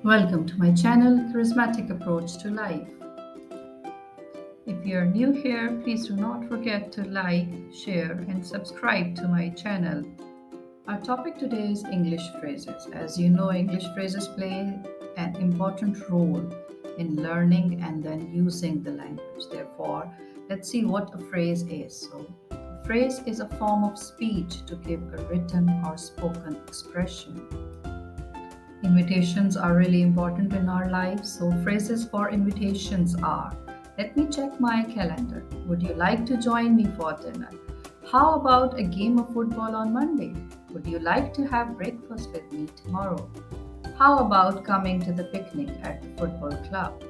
Welcome to my channel, Charismatic Approach to Life. If you're new here, please do not forget to like, share, and subscribe to my channel. Our topic today is English phrases. As you know, English phrases play an important role in learning and then using the language. Therefore, let's see what a phrase is. So, a phrase is a form of speech to give a written or spoken expression. Invitations are really important in our lives, so phrases for invitations are: let me check my calendar. Would you like to join me for dinner? How about a game of football on Monday? Would you like to have breakfast with me tomorrow? How about coming to the picnic at the football club?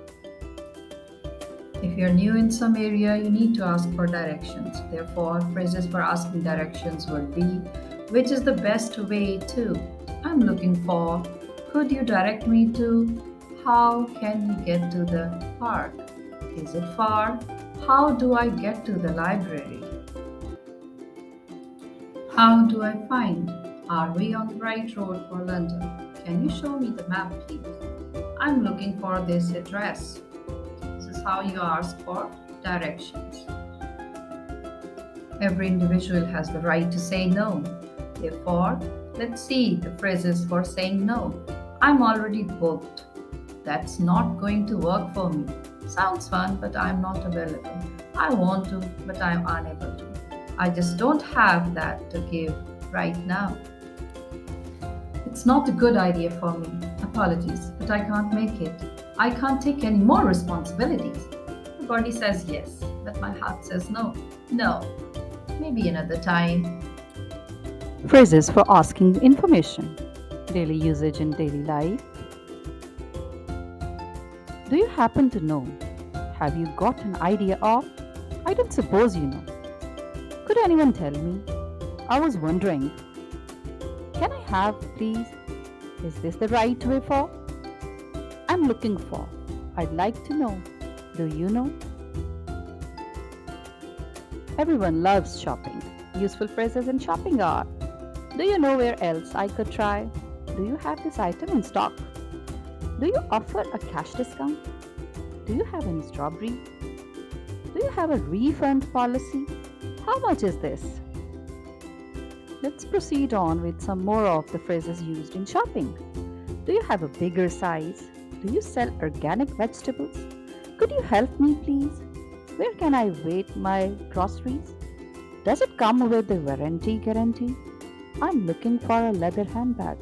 If you're new in some area, you need to ask for directions. Therefore, phrases for asking directions would be: which is the best way to? I'm looking for. Could you direct me to? How can we get to the park? Is it far? How do I get to the library? How do I find? Are we on the right road for London? Can you show me the map, please? I'm looking for this address. This is how you ask for directions. Every individual has the right to say no. Therefore, let's see the phrases for saying no. I'm already booked. That's not going to work for me. Sounds fun, but I'm not available. I want to, but I'm unable to. I just don't have that to give right now. It's not a good idea for me. Apologies, but I can't make it. I can't take any more responsibilities. My body says yes, but my heart says no. No, maybe another time. Phrases for asking information. Daily usage in daily life. Do you happen to know? Have you got an idea of? I don't suppose you know. Could anyone tell me? I was wondering. Can I have, please? Is this the right way for? I'm looking for. I'd like to know. Do you know? Everyone loves shopping. Useful phrases in shopping are: do you know where else I could try? Do you have this item in stock? Do you offer a cash discount? Do you have any strawberry? Do you have a refund policy? How much is this? Let's proceed on with some more of the phrases used in shopping. Do you have a bigger size? Do you sell organic vegetables? Could you help me, please? Where can I wait my groceries? Does it come with the warranty guarantee? I'm looking for a leather handbag.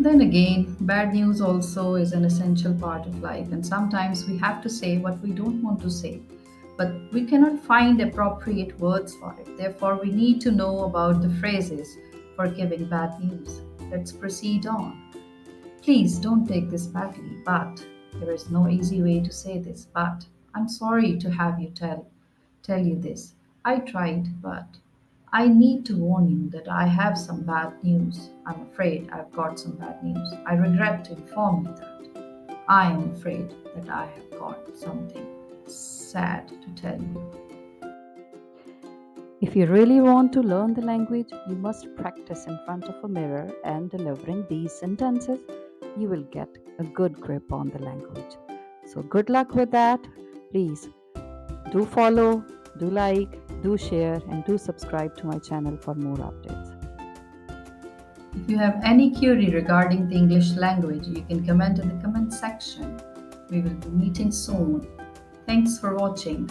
Then again, bad news also is an essential part of life, and sometimes we have to say what we don't want to say, but we cannot find appropriate words for it. Therefore, we need to know about the phrases for giving bad news. Let's proceed on. Please don't take this badly, but there is no easy way to say this, but I'm sorry to have you tell you this. I tried, but I need to warn you that I have some bad news. I'm afraid I've got some bad news. I regret to inform you that. I am afraid that I have got something sad to tell you. If you really want to learn the language, you must practice in front of a mirror and delivering these sentences. You will get a good grip on the language. So, good luck with that. Please do follow, do like, do share, and do subscribe to my channel for more updates. If you have any query regarding the English language, you can comment in the comment section. We will be meeting soon. Thanks for watching.